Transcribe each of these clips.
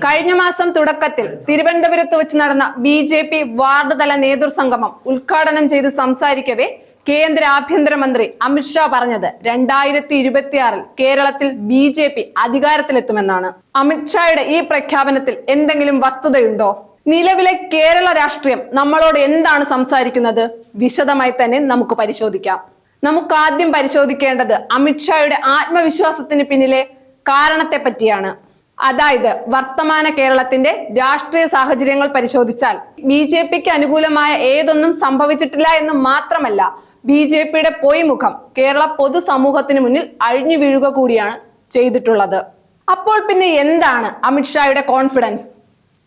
കഴിഞ്ഞ മാസം തുടക്കത്തിൽ തിരുവനന്തപുരത്ത് വെച്ച് നടന്ന BJP വാർഡ് തല നേതൃസംഗമം ഉദ്ഘാടനം ചെയ്ത് സംസാരിക്കവേ കേന്ദ്ര ആഭ്യന്തരമന്ത്രി അമിത്ഷാ പറഞ്ഞത് 2026 കേരളത്തിൽ BJP അധികാരത്തിലെത്തുമെന്നാണ്. അമിത്ഷായുടെ ഈ പ്രഖ്യാപനത്തിൽ എന്തെങ്കിലും വസ്തുതയുണ്ടോ? നിലവിലെ കേരള രാഷ്ട്രീയം നമ്മളോട് എന്താണ് സംസാരിക്കുന്നത്? വിശദമായി തന്നെ നമുക്ക് പരിശോധിക്കാം. നമുക്ക് ആദ്യം പരിശോധിക്കേണ്ടത് അമിത്ഷായുടെ ആത്മവിശ്വാസത്തിന് പിന്നിലെ കാരണത്തെ പറ്റിയാണ്. അതായത് വർത്തമാന കേരളത്തിന്റെ രാഷ്ട്രീയ സാഹചര്യങ്ങൾ പരിശോധിച്ചാൽ BJPക്ക് അനുകൂലമായ ഏതൊന്നും സംഭവിച്ചിട്ടില്ല എന്ന് മാത്രമല്ല, BJPയുടെ പൊയ്മുഖം കേരള പൊതുസമൂഹത്തിന് മുന്നിൽ അഴിഞ്ഞു വീഴുക കൂടിയാണ് ചെയ്തിട്ടുള്ളത്. അപ്പോൾ പിന്നെ എന്താണ് അമിത്ഷായുടെ കോൺഫിഡൻസ്?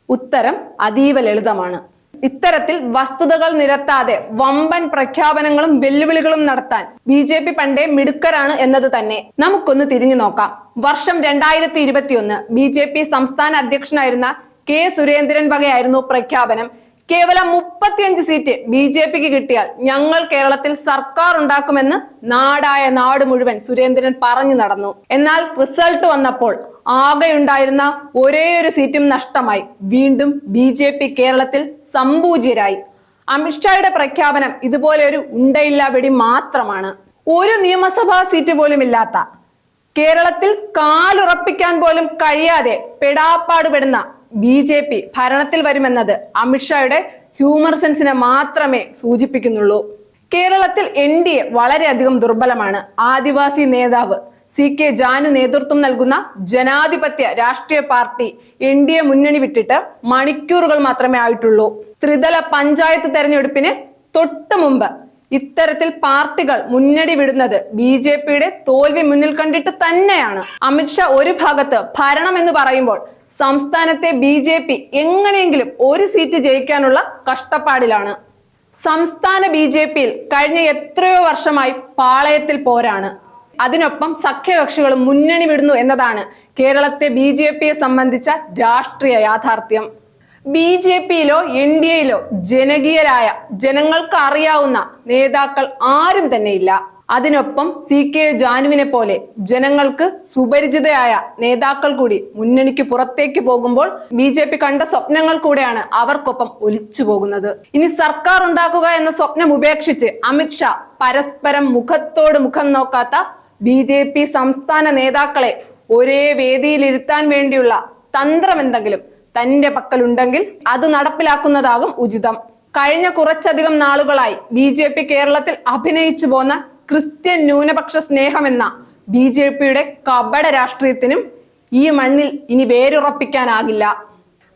ഉത്തരം അതീവ ലളിതമാണ്. ഇത്തരത്തിൽ വസ്തുതകൾ നിരത്താതെ വമ്പൻ പ്രഖ്യാപനങ്ങളും വെല്ലുവിളികളും നടത്താൻ BJP പണ്ടേ മിടുക്കരാണ് എന്നത് തന്നെ. നമുക്കൊന്ന് തിരിഞ്ഞു നോക്കാം. വർഷം 2021 BJP സംസ്ഥാന അധ്യക്ഷനായിരുന്ന K. സുരേന്ദ്രൻ വകയായിരുന്നു പ്രഖ്യാപനം. കേവലം 35 സീറ്റ് BJPക്ക് കിട്ടിയാൽ ഞങ്ങൾ കേരളത്തിൽ സർക്കാർ ഉണ്ടാക്കുമെന്ന് നാടായ നാട് മുഴുവൻ സുരേന്ദ്രൻ പറഞ്ഞു നടന്നു. എന്നാൽ റിസൾട്ട് വന്നപ്പോൾ ആകെയുണ്ടായിരുന്ന ഒരേയൊരു സീറ്റും നഷ്ടമായി. വീണ്ടും BJP കേരളത്തിൽ സംപൂജ്യരായി. അമിത്ഷായുടെ പ്രഖ്യാപനം ഇതുപോലെ ഒരു ഉണ്ടയില്ലാ വെടി മാത്രമാണ്. ഒരു നിയമസഭാ സീറ്റ് പോലും ഇല്ലാത്ത കേരളത്തിൽ കാലുറപ്പിക്കാൻ പോലും കഴിയാതെ പെടാപ്പാടുപെടുന്ന BJP ഭരണത്തിൽ വരുമെന്നത് അമിത്ഷായുടെ ഹ്യൂമർ സെൻസിനെ മാത്രമേ സൂചിപ്പിക്കുന്നുള്ളൂ. കേരളത്തിൽ NDA വളരെയധികം ദുർബലമാണ്. ആദിവാസി നേതാവ് CK ജാനു നേതൃത്വം നൽകുന്ന ജനാധിപത്യ രാഷ്ട്രീയ പാർട്ടി NDA മുന്നണി വിട്ടിട്ട് മണിക്കൂറുകൾ മാത്രമേ ആയിട്ടുള്ളൂ. ത്രിതല പഞ്ചായത്ത് തെരഞ്ഞെടുപ്പിന് തൊട്ടു മുമ്പ് ഇത്തരത്തിൽ പാർട്ടികൾ മുന്നണി വിടുന്നത് BJPയുടെ തോൽവി മുന്നിൽ കണ്ടിട്ട് തന്നെയാണ്. അമിത്ഷാ ഒരു ഭാഗത്ത് ഭരണം എന്ന് പറയുമ്പോൾ സംസ്ഥാനത്തെ BJP എങ്ങനെയെങ്കിലും ഒരു സീറ്റ് ജയിക്കാനുള്ള കഷ്ടപ്പാടിലാണ്. സംസ്ഥാന BJPയിൽ കഴിഞ്ഞ എത്രയോ വർഷമായി പാളയത്തിൽ പോരാണ്. അതിനൊപ്പം സഖ്യകക്ഷികളും മുന്നണി വിടുന്നു എന്നതാണ് കേരളത്തെ BJPയെ സംബന്ധിച്ച രാഷ്ട്രീയ യാഥാർത്ഥ്യം. BJPയിലോ NDAയിലോ ജനകീയരായ ജനങ്ങൾക്ക് അറിയാവുന്ന നേതാക്കൾ ആരും തന്നെയില്ല. അതിനൊപ്പം CK ജാനുവിനെ പോലെ ജനങ്ങൾക്ക് സുപരിചിതയായ നേതാക്കൾ കൂടി മുന്നണിക്ക് പുറത്തേക്ക് പോകുമ്പോൾ BJP കണ്ട സ്വപ്നങ്ങൾ കൂടെയാണ് അവർക്കൊപ്പം ഒലിച്ചു പോകുന്നത്. ഇനി സർക്കാർ ഉണ്ടാക്കുക എന്ന സ്വപ്നം ഉപേക്ഷിച്ച് അമിത്ഷാ പരസ്പരം മുഖത്തോട് മുഖം നോക്കാത്ത BJP സംസ്ഥാന നേതാക്കളെ ഒരേ വേദിയിലിരുത്താൻ വേണ്ടിയുള്ള തന്ത്രം എന്തെങ്കിലും തന്റെ പക്കലുണ്ടെങ്കിൽ അത് നടപ്പിലാക്കുന്നതാകും ഉചിതം. കഴിഞ്ഞ കുറച്ചധികം നാളുകളായി BJP കേരളത്തിൽ അഭിനയിച്ചു പോന്ന ക്രിസ്ത്യൻ ന്യൂനപക്ഷ സ്നേഹമെന്ന BJPയുടെ കപട രാഷ്ട്രീയത്തിനും ഈ മണ്ണിൽ ഇനി വേരുറപ്പിക്കാനാകില്ല.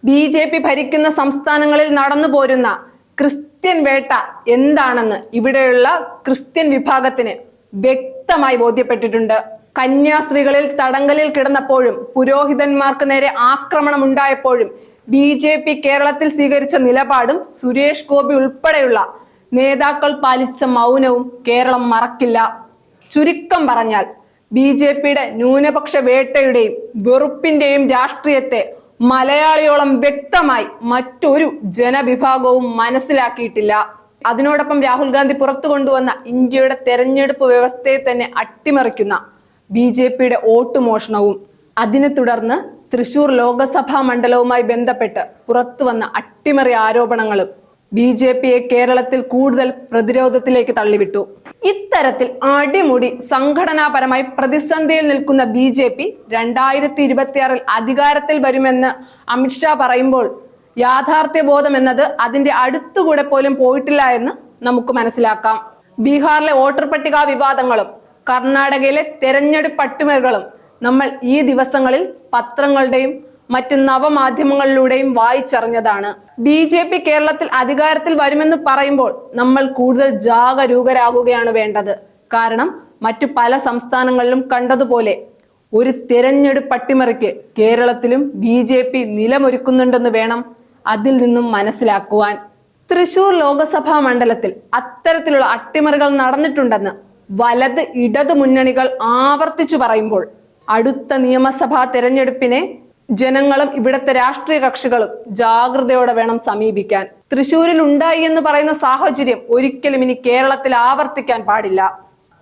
BJP ഭരിക്കുന്ന സംസ്ഥാനങ്ങളിൽ നടന്നു പോരുന്ന ക്രിസ്ത്യൻ വേട്ട എന്താണെന്ന് ഇവിടെയുള്ള ക്രിസ്ത്യൻ വിഭാഗത്തിന് വ്യക്തമായി ബോധ്യപ്പെട്ടിട്ടുണ്ട്. കന്യാസ്ത്രീകളിൽ തടങ്കലിൽ കിടന്നപ്പോഴും പുരോഹിതന്മാർക്ക് നേരെ ആക്രമണം ഉണ്ടായപ്പോഴും BJP കേരളത്തിൽ സ്വീകരിച്ച നിലപാടും സുരേഷ് ഗോപി ഉൾപ്പെടെയുള്ള നേതാക്കൾ പാലിച്ച മൗനവും കേരളം മറക്കില്ല. ചുരുക്കം പറഞ്ഞാൽ BJPയുടെ ന്യൂനപക്ഷ വേട്ടയുടെയും വെറുപ്പിന്റെയും രാഷ്ട്രീയത്തെ മലയാളിയോളം വ്യക്തമായി മറ്റൊരു ജനവിഭാഗവും മനസ്സിലാക്കിയിട്ടില്ല. അതിനോടൊപ്പം രാഹുൽ ഗാന്ധി പുറത്തു കൊണ്ടുവന്ന ഇന്ത്യയുടെ തെരഞ്ഞെടുപ്പ് വ്യവസ്ഥയെ തന്നെ അട്ടിമറിക്കുന്ന BJPയുടെ വോട്ട് മോഷണവും അതിനെ തുടർന്ന് തൃശൂർ ലോക്സഭാ മണ്ഡലവുമായി ബന്ധപ്പെട്ട് പുറത്തു വന്ന അട്ടിമറി ആരോപണങ്ങളും BJPയെ കേരളത്തിൽ കൂടുതൽ പ്രതിരോധത്തിലേക്ക് തള്ളിവിട്ടു. ഇത്തരത്തിൽ അടിമുടി സംഘടനാപരമായി പ്രതിസന്ധിയിൽ നിൽക്കുന്ന BJP 2026 അധികാരത്തിൽ വരുമെന്ന് അമിത്ഷാ പറയുമ്പോൾ യാഥാർത്ഥ്യബോധം എന്നത് അതിന്റെ അടുത്തുകൂടെ പോലും പോയിട്ടില്ല എന്ന് നമുക്ക് മനസ്സിലാക്കാം. ബീഹാറിലെ വോട്ടർ പട്ടിക വിവാദങ്ങളും കർണാടകയിലെ തെരഞ്ഞെടുപ്പ് അട്ടിമറികളും നമ്മൾ ഈ ദിവസങ്ങളിൽ പത്രങ്ങളുടെയും മറ്റ് നവമാധ്യമങ്ങളിലൂടെയും വായിച്ചറിഞ്ഞതാണ്. BJP കേരളത്തിൽ അധികാരത്തിൽ വരുമെന്ന് പറയുമ്പോൾ നമ്മൾ കൂടുതൽ ജാഗരൂകരാകുകയാണ് വേണ്ടത്. കാരണം മറ്റു പല സംസ്ഥാനങ്ങളിലും കണ്ടതുപോലെ ഒരു തെരഞ്ഞെടുപ്പ് അട്ടിമറിക്ക് കേരളത്തിലും BJP നിലമൊരുക്കുന്നുണ്ടെന്ന് വേണം അതിൽ നിന്നും മനസ്സിലാക്കുവാൻ. തൃശൂർ ലോക്സഭാ മണ്ഡലത്തിൽ അത്തരത്തിലുള്ള അട്ടിമറികൾ നടന്നിട്ടുണ്ടെന്ന് വലത് ഇടതു മുന്നണികൾ ആവർത്തിച്ചു പറയുമ്പോൾ അടുത്ത നിയമസഭാ തെരഞ്ഞെടുപ്പിനെ ജനങ്ങളും ഇവിടുത്തെ രാഷ്ട്രീയ കക്ഷികളും ജാഗ്രതയോടെ വേണം സമീപിക്കാൻ. തൃശൂരിൽ ഉണ്ടായി എന്ന് പറയുന്ന സാഹചര്യം ഒരിക്കലും ഇനി കേരളത്തിൽ ആവർത്തിക്കാൻ പാടില്ല.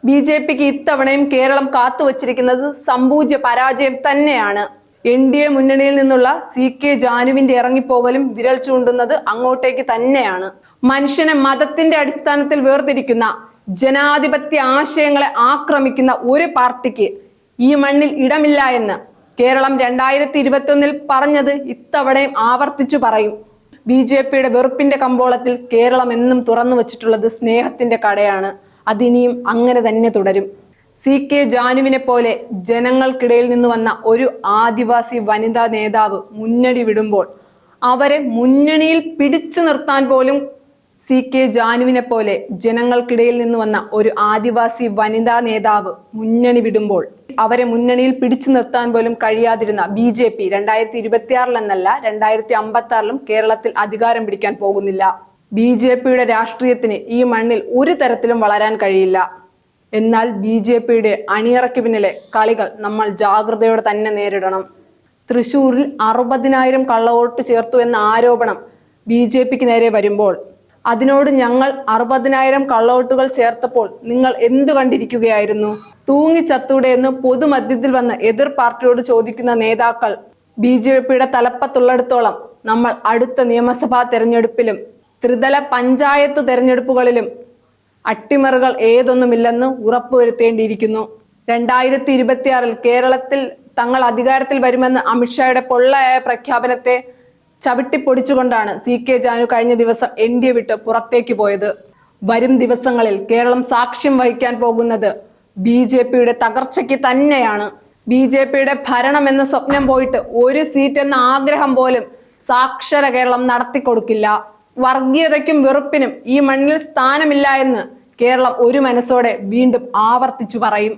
BJPക്ക് ഇത്തവണയും കേരളം കാത്തുവച്ചിരിക്കുന്നത് സംപൂജ്യ പരാജയം തന്നെയാണ്. NDA മുന്നണിയിൽ നിന്നുള്ള CK ജാനുവിന്റെ ഇറങ്ങിപ്പോകലും വിരൽ ചൂണ്ടുന്നത് അങ്ങോട്ടേക്ക് തന്നെയാണ്. മനുഷ്യനെ മതത്തിന്റെ അടിസ്ഥാനത്തിൽ വേർതിരിക്കുന്ന, ജനാധിപത്യ ആശയങ്ങളെ ആക്രമിക്കുന്ന ഒരു പാർട്ടിക്ക് ഈ മണ്ണിൽ ഇടമില്ല എന്ന് കേരളം 2021 പറഞ്ഞത് ഇത്തവണയും ആവർത്തിച്ചു പറയും. BJPയുടെ വെറുപ്പിന്റെ കമ്പോളത്തിൽ കേരളം എന്നും തുറന്നു വച്ചിട്ടുള്ളത് സ്നേഹത്തിന്റെ കടയാണ്. അതിനിയും അങ്ങനെ തന്നെ തുടരും. CK ജാനുവിനെ പോലെ ജനങ്ങൾക്കിടയിൽ നിന്ന് വന്ന ഒരു ആദിവാസി വനിതാ നേതാവ് മുന്നണി വിടുമ്പോൾ അവരെ മുന്നണിയിൽ പിടിച്ചു നിർത്താൻ പോലും CK ജാനുവിനെ പോലെ ജനങ്ങൾക്കിടയിൽ നിന്ന് വന്ന ഒരു ആദിവാസി വനിതാ നേതാവ് മുന്നണി വിടുമ്പോൾ അവരെ മുന്നണിയിൽ പിടിച്ചു നിർത്താൻ പോലും കഴിയാതിരുന്ന BJP 2026 എന്നല്ല 2056 കേരളത്തിൽ അധികാരം പിടിക്കാൻ പോകുന്നില്ല. BJPയുടെ രാഷ്ട്രീയത്തിന് ഈ മണ്ണിൽ ഒരു തരത്തിലും വളരാൻ കഴിയില്ല. എന്നാൽ BJPയുടെ അണിയറയ്ക്ക് പിന്നിലെ കളികൾ നമ്മൾ ജാഗ്രതയോടെ തന്നെ നേരിടണം. തൃശൂരിൽ 60,000 കള്ളവോട്ട് ചേർത്തു എന്ന ആരോപണം BJPക്ക് നേരെ വരുമ്പോൾ അതിനോട് ഞങ്ങൾ 60,000 കള്ളവോട്ടുകൾ ചേർത്തപ്പോൾ നിങ്ങൾ എന്തു കണ്ടിരിക്കുകയായിരുന്നു? തൂങ്ങിച്ചത്തൂടെ എന്ന് പൊതുമധ്യത്തിൽ വന്ന് എതിർ പാർട്ടിയോട് ചോദിക്കുന്ന നേതാക്കൾ BJPയുടെ തലപ്പത്തുള്ളിടത്തോളം നമ്മൾ അടുത്ത നിയമസഭാ തെരഞ്ഞെടുപ്പിലും ത്രിതല പഞ്ചായത്ത് തെരഞ്ഞെടുപ്പുകളിലും അട്ടിമറികൾ ഏതൊന്നുമില്ലെന്ന് ഉറപ്പുവരുത്തേണ്ടിയിരിക്കുന്നു. 2026 കേരളത്തിൽ തങ്ങൾ അധികാരത്തിൽ വരുമെന്ന് അമിത്ഷായുടെ പൊള്ളയായ പ്രഖ്യാപനത്തെ ചവിട്ടിപ്പൊടിച്ചുകൊണ്ടാണ് CK ജാനു കഴിഞ്ഞ ദിവസം NDA വിട്ട് പുറത്തേക്ക് പോയത്. വരും ദിവസങ്ങളിൽ കേരളം സാക്ഷ്യം വഹിക്കാൻ പോകുന്നത് BJPയുടെ തകർച്ചയ്ക്ക് തന്നെയാണ്. BJPയുടെ ഭരണം എന്ന സ്വപ്നം പോയിട്ട് ഒരു സീറ്റ് എന്ന ആഗ്രഹം പോലും സാക്ഷര കേരളം നടത്തിക്കൊടുക്കില്ല. വർഗീയതയ്ക്കും വെറുപ്പിനും ഈ മണ്ണിൽ സ്ഥാനമില്ല എന്ന് കേരളം ഒരു മനസ്സോടെ വീണ്ടും ആവർത്തിച്ചു പറയും.